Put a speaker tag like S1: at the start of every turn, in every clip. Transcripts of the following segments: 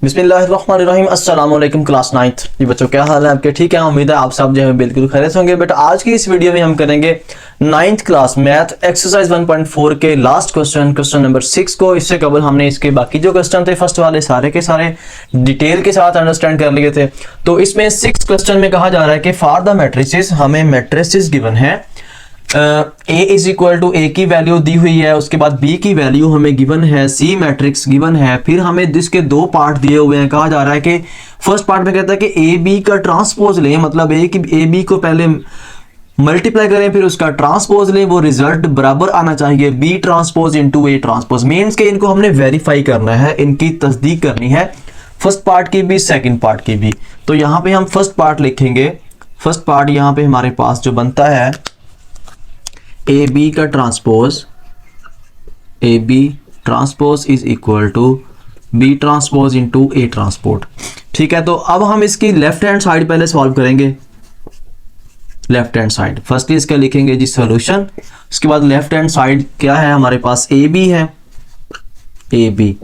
S1: बिस्मिल्लाहिर्रहमानिर्रहीम अस्सलाम वालेकुम क्लास 9th। जी बच्चों, क्या हाल है आपके? ठीक है, उम्मीद है आप सब जो है बिल्कुल खैरियत होंगे। बट आज की इस वीडियो में हम करेंगे 9th क्लास मैथ एक्सरसाइज 1.4 के लास्ट क्वेश्चन नंबर 6 को। इससे कबल हमने इसके बाकी जो क्वेश्चन थे फर्स्ट वाले सारे के सारे डिटेल के साथ अंडरस्टैंड कर लिए थे। तो इसमें 6 क्वेश्चन में कहा जा रहा है कि फॉर द मैट्रिसेस, हमें मैट्रिसेस गिवन है, ए इज इक्वल टू ए की वैल्यू दी हुई है, उसके बाद बी की वैल्यू हमें गिवन है, सी मैट्रिक्स गिवन है, फिर हमें जिसके दो पार्ट दिए हुए हैं। कहा जा रहा है कि फर्स्ट पार्ट में कहता है कि ए बी का ट्रांसपोज लें, मतलब ए बी को पहले मल्टीप्लाई करें फिर उसका ट्रांसपोज लें, वो रिजल्ट बराबर आना चाहिए B transpose into A transpose. Means के इनको हमने वेरीफाई करना है, इनकी तस्दीक करनी है, फर्स्ट पार्ट की भी सेकंड पार्ट की भी। तो यहाँ पे हम फर्स्ट पार्ट लिखेंगे। फर्स्ट पार्ट यहाँ पे हमारे पास जो बनता है ए बी का transpose, A B transpose is equal to B transpose into A transport. ठीक है, तो अब हम इसकी लेफ्ट हैंड साइड पहले सॉल्व करेंगे। लेफ्ट हैंड साइड फर्स्टली इसका लिखेंगे जी सॉल्यूशन। उसके बाद लेफ्ट हैंड साइड क्या है हमारे पास, ए बी है, ए बी।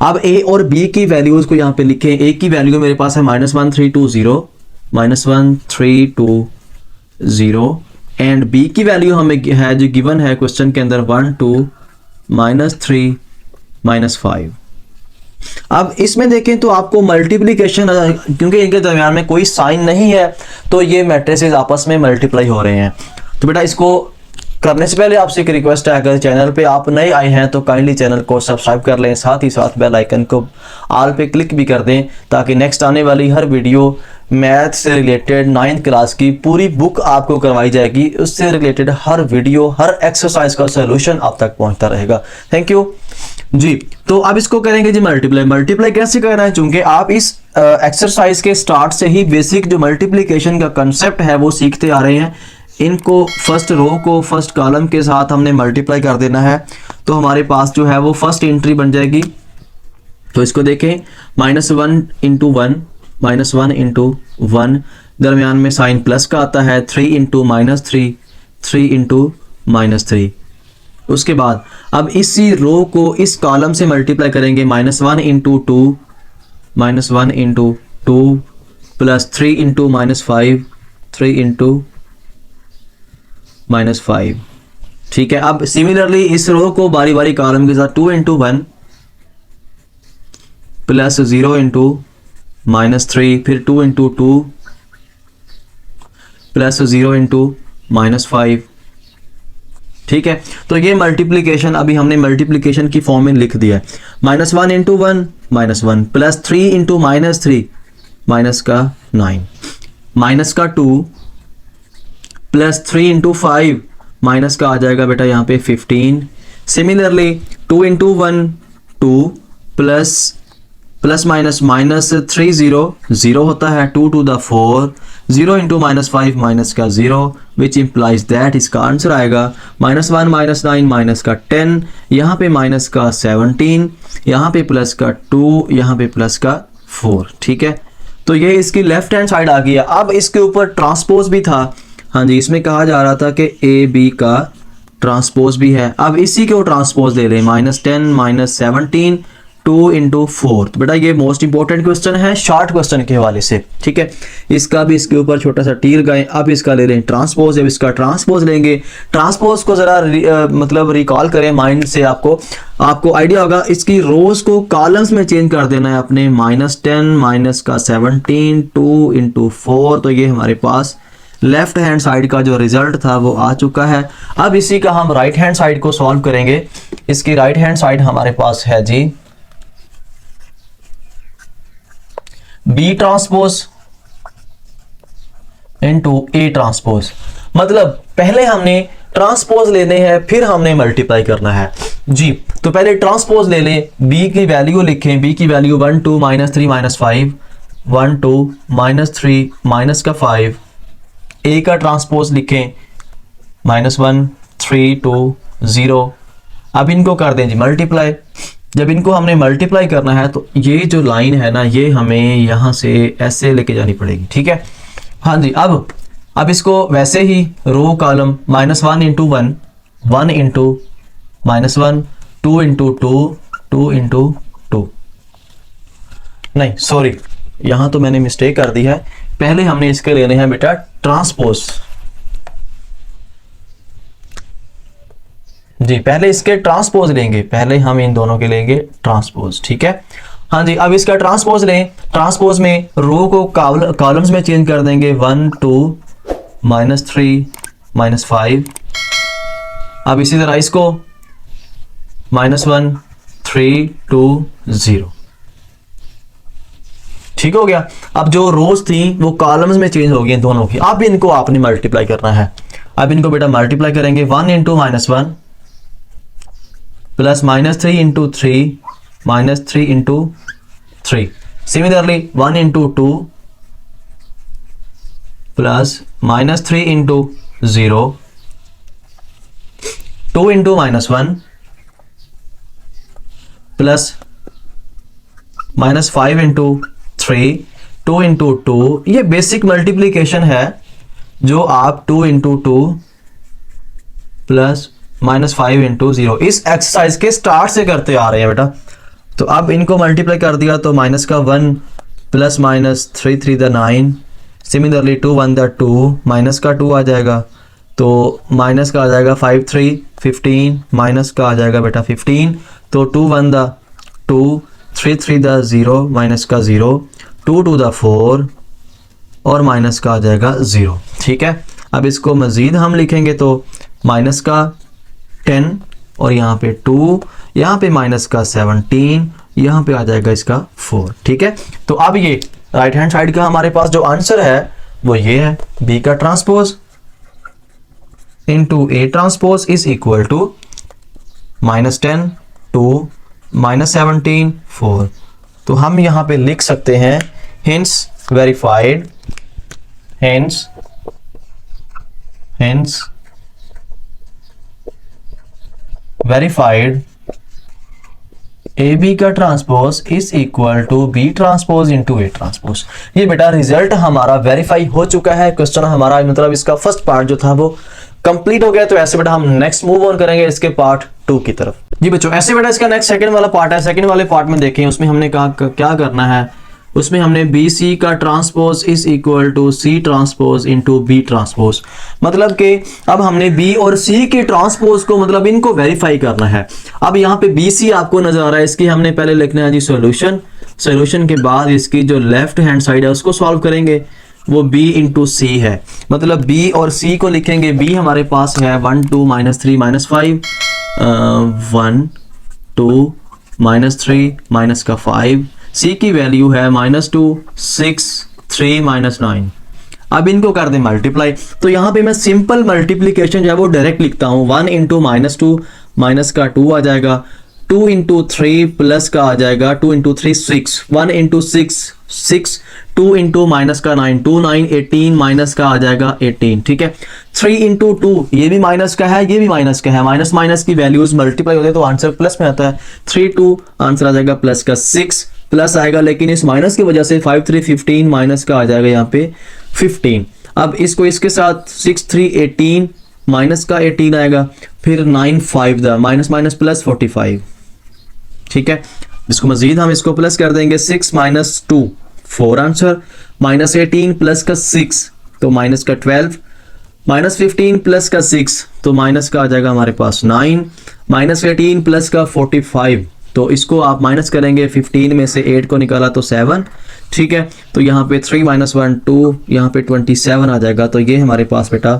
S1: अब ए और बी की वैल्यूज को यहाँ पे लिखें। ए की वैल्यू मेरे पास है -1320, -1320 एंड बी की वैल्यू हमें है जो गिवन है क्वेश्चन के अंदर 1 2 -3 -5। अब इसमें देखें तो आपको मल्टीप्लिकेशन, क्योंकि इनके दरमियान में कोई साइन नहीं है तो ये मैट्रिसेस आपस में मल्टीप्लाई हो रहे हैं। तो बेटा इसको करने से पहले आपसे एक रिक्वेस्ट है, अगर चैनल पे आप नए आए हैं तो काइंडली चैनल को सब्सक्राइब कर लें, साथ ही साथ बेल आइकन को ऑल पे क्लिक भी कर दें ताकि नेक्स्ट आने वाली हर वीडियो मैथ से रिलेटेड 9th क्लास की पूरी बुक आपको करवाई जाएगी। उससे रिलेटेड हर वीडियो, हर एक्सरसाइज का सॉल्यूशन आप तक पहुंचता रहेगा। थैंक यू जी। तो अब इसको करेंगे जी मल्टीप्लाई। मल्टीप्लाई कैसे करना है, चूंकि आप इस एक्सरसाइज के स्टार्ट से ही बेसिक जो मल्टीप्लिकेशन का कंसेप्ट है वो सीखते आ रहे हैं। इनको फर्स्ट रो को फर्स्ट कॉलम के साथ हमने मल्टीप्लाई कर देना है, तो हमारे पास जो है वो फर्स्ट एंट्री बन जाएगी। तो इसको देखें, -1 × 1, -1 × 1, दरमियान में साइन प्लस का आता है, 3 × -3, 3 × -3। उसके बाद अब इसी रो को इस कॉलम से मल्टीप्लाई करेंगे, -1 × 2, -1 × 2 प्लस 3 × -5, 3 × -5। ठीक है, अब सिमिलरली इस रो को बारी बारी कॉलम के साथ 2 × 1 प्लस 0 × -3, फिर 2 × 2 प्लस 0 × -5। ठीक है, तो ये मल्टीप्लिकेशन अभी हमने मल्टीप्लिकेशन की फॉर्म में लिख दिया है। -1 × 1 -1 प्लस 3 × -3 माइनस का 9, माइनस का 2 प्लस 3 × 5 माइनस का आ जाएगा बेटा यहाँ पे 15। सिमिलरली 2 × 1 2 प्लस माइनस 3 0 होता है, 2 to the 4, 0 × -5 माइनस का 0, विच इम्प्लाइज दैट इसका आंसर आएगा -1 -9 माइनस का 10, यहाँ पे माइनस का 17, यहाँ पे प्लस का 2, यहाँ पे प्लस का 4। ठीक है, तो ये इसकी लेफ्ट हैंड साइड आ गई है। अब इसके ऊपर ट्रांसपोज भी था, हाँ जी, इसमें कहा जा रहा था कि ए बी का ट्रांसपोज भी है। अब इसी को ट्रांसपोज ले लें, -10 -17 2 × 4। तो बेटा ये मोस्ट इंपॉर्टेंट क्वेश्चन है शॉर्ट क्वेश्चन के हवाले से। ठीक है, इसका भी इसके ऊपर छोटा सा टी लगाएं। अब इसका ले लें ट्रांसपोज। अब इसका ट्रांसपोज लेंगे, ट्रांसपोज को जरा मतलब रिकॉल करें माइंड से, आपको आइडिया होगा। इसकी रोज को कॉलम्स में चेंज कर देना है अपने, -10 माइनस का 17 2 × 4। तो ये हमारे पास लेफ्ट हैंड साइड का जो रिजल्ट था वो आ चुका है। अब इसी का हम राइट हैंड साइड को सॉल्व करेंगे। इसकी राइट हैंड साइड हमारे पास है जी B transpose into A transpose. मतलब पहले हमने ट्रांसपोज लेने हैं फिर हमने मल्टीप्लाई करना है जी। तो पहले ट्रांसपोज ले लें, बी की वैल्यू लिखें, बी की वैल्यू 1 2 -3 -5, 1 2 -3 माइनस का 5। ए का ट्रांसपोज लिखें, -1 3 2 0। अब इनको कर दें जी मल्टीप्लाई। जब इनको हमने मल्टीप्लाई करना है तो ये जो लाइन है ना, ये हमें यहाँ से ऐसे लेके जानी पड़ेगी। ठीक है, हाँ जी। अब इसको वैसे ही रो कॉलम -1 × 1 1 × -1 2 × 2 2 × 2 नहीं सॉरी, यहां तो मैंने मिस्टेक कर दी है। पहले हमने इसके लेने हैं बेटा ट्रांसपोज। जी पहले इसके ट्रांसपोज लेंगे, पहले हम इन दोनों के लेंगे ट्रांसपोज, ठीक है। हाँ जी, अब इसका ट्रांसपोज लें। ट्रांसपोज में रो को कॉलम्स में चेंज कर देंगे, 1 2 -3 -5। अब इसी तरह इसको -1 3 2 0, ठीक हो गया। अब जो रोज थी वो कॉलम्स में चेंज हो गई दोनों की। अब इनको आपने मल्टीप्लाई करना है। अब इनको बेटा मल्टीप्लाई करेंगे, 1 × -1 प्लस -3 × 3 -3 × 3। Similarly 1 × 2 plus -3 × 0, 2 × -1 plus -5 × 3, 2 × 2। ये बेसिक मल्टीप्लीकेशन है जो आप 2 × 2 प्लस -5 × 0 इस एक्सरसाइज के स्टार्ट से करते आ रहे हैं बेटा। तो अब इनको मल्टीप्लाई कर दिया तो माइनस का 1 प्लस -3 3 × 9। सिमिलरली 2 1 × 2, माइनस का 2 आ जाएगा तो माइनस का आ जाएगा 5 3 15, माइनस का आ जाएगा बेटा 15। तो 2 1 × 2, 3 3 × 0, माइनस का 0, 2 2 × 4 और माइनस का आ जाएगा 0, ठीक है। अब इसको मजीद हम लिखेंगे तो माइनस का 10 और यहाँ पे 2, यहाँ पे माइनस का 17, यहाँ पे आ जाएगा इसका 4, ठीक है। तो अब ये राइट हैंड साइड का हमारे पास जो आंसर है वो ये है, बी का transpose into A transpose is equal to -10 2 -17 4। तो हम यहाँ पे लिख सकते हैं hence verified, hence verified AB का transpose is equal to B transpose into A transpose. ये बेटा रिजल्ट हमारा वेरीफाई हो चुका है। क्वेश्चन हमारा मतलब इसका फर्स्ट पार्ट जो था वो कंप्लीट हो गया। तो ऐसे बेटा हम नेक्स्ट मूव ऑन करेंगे इसके पार्ट 2 की तरफ। जी बच्चों, ऐसे बेटा इसका नेक्स्ट सेकंड वाला पार्ट है। सेकंड वाले पार्ट में देखें, उसमें हमने कहा क्या करना है। उसमें हमने बी सी का transpose is equal to C transpose into B transpose, मतलब कि अब हमने बी और सी के ट्रांसपोज को मतलब इनको वेरीफाई करना है। अब यहाँ पे बी सी आपको नजर आ रहा है, इसकी हमने पहले लिखना है जी सॉल्यूशन। सॉल्यूशन के बाद इसकी जो लेफ्ट हैंड साइड है उसको सॉल्व करेंगे, वो b इंटू सी है। मतलब b और c को लिखेंगे। b हमारे पास है 1 2 -3 -5, 1 2 -3 माइनस का 5। c की वैल्यू है -2 6 3 -9। अब इनको कर दें मल्टीप्लाई। तो यहाँ पे मैं सिंपल मल्टीप्लीकेशन जो है वो डायरेक्ट लिखता हूँ। 1 × -2 माइनस का 2 आ जाएगा, 2 × 3 प्लस का आ जाएगा 2 × 3 6, 1 × 6 6, 2 × माइनस का 9 2 9 18, माइनस का आ जाएगा 18, ठीक है। 3 × 2 ये भी माइनस का है, ये भी माइनस का है। माइनस माइनस की वैल्यूज मल्टीप्लाई होते हैं तो आंसर प्लस में आता है। 3 2 आंसर आ जाएगा प्लस का 6 प्लस आएगा, लेकिन इस माइनस की वजह से 5 3 15, माइनस का आ जाएगा यहाँ पे 15। अब इसको इसके साथ 6 3 18, माइनस का 18 आएगा, फिर 9 5 द माइनस माइनस प्लस 45, ठीक है। इसको मजीद हम इसको प्लस कर देंगे, 6 - 2 4 आंसर, -18 प्लस का 6 तो माइनस का 12, -15 प्लस का 6 तो माइनस का आ जाएगा हमारे पास 9, -18 प्लस का 45 तो इसको आप माइनस करेंगे, 15 में से 8 को निकाला तो 7, ठीक है। तो यहाँ पे 3 - 1 2, यहाँ पे 27 आ जाएगा। तो ये हमारे पास बेटा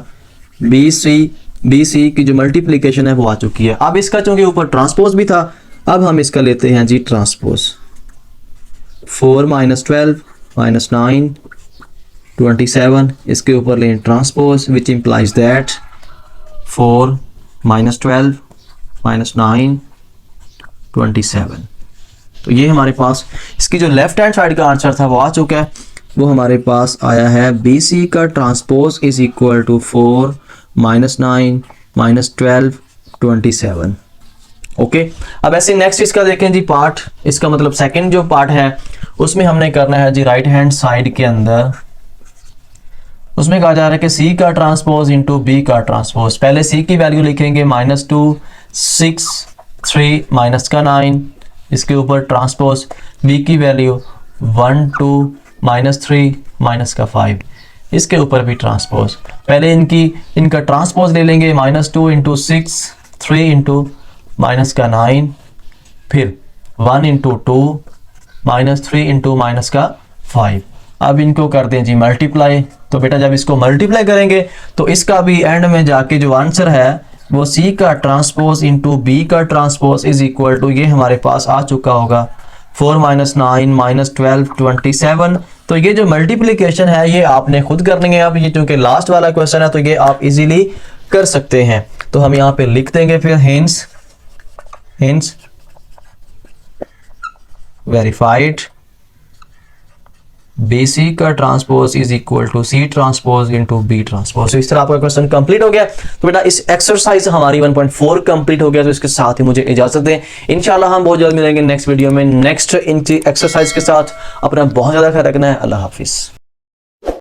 S1: बी सी की जो मल्टीप्लीकेशन है वो आ चुकी है। अब इसका चूंकि ऊपर ट्रांसपोज भी था, अब हम इसका लेते हैं जी ट्रांसपोज। 4 - 12 -9 27, इसके ऊपर लें ट्रांसपोज विच इंप्लाइज दैट 4 - 12 -9 27। तो ये हमारे पास इसकी जो लेफ्ट हैंड साइड का आंसर था वो आ चुका है। वो हमारे पास आया है बी सी का transpose is equal to 4 - 9 -12 27। Okay, अब ऐसे नेक्स्ट इसका देखें जी पार्ट, इसका मतलब सेकंड जो पार्ट है उसमें हमने करना है जी राइट हैंड साइड के अंदर। उसमें कहा जा रहा है कि सी का ट्रांसपोज इंटू बी का ट्रांसपोज। पहले सी की वैल्यू लिखेंगे -2 6 3 माइनस का 9, इसके ऊपर ट्रांसपोज बी की वैल्यू 1 2 -3 माइनस का 5, इसके ऊपर भी ट्रांसपोज। पहले इनका ट्रांसपोज ले लेंगे, -2 इंटू 6, 3 इंटू माइनस का 9, फिर 1 इंटू 2 -3 इंटू माइनस का 5। अब इनको कर दें जी मल्टीप्लाई। तो बेटा जब इसको मल्टीप्लाई करेंगे तो इसका भी एंड में जाके जो आंसर है वो C का ट्रांसपोज इंटू B का ट्रांसपोज इज इक्वल टू, ये हमारे पास आ चुका होगा 4 - 9 - 12 27। तो ये जो मल्टीप्लिकेशन है ये आपने खुद करनी है। अब ये क्योंकि लास्ट वाला क्वेश्चन है तो ये आप इजीली कर सकते हैं। तो हम यहाँ पे लिख देंगे फिर हेंस वेरीफाइड BC का transpose is equal to C transpose into B transpose. तो इस तरह आपका क्वेश्चन कंप्लीट हो गया। तो बेटा इस एक्सरसाइज हमारी 1.4 कंप्लीट हो गया। तो इसके साथ ही मुझे इजाजत दें, इंशाल्लाह हम बहुत जल्द मिलेंगे नेक्स्ट वीडियो में नेक्स्ट एक्सरसाइज के साथ। अपना बहुत ज्यादा ख्याल रखना है। अल्लाह हाफिज।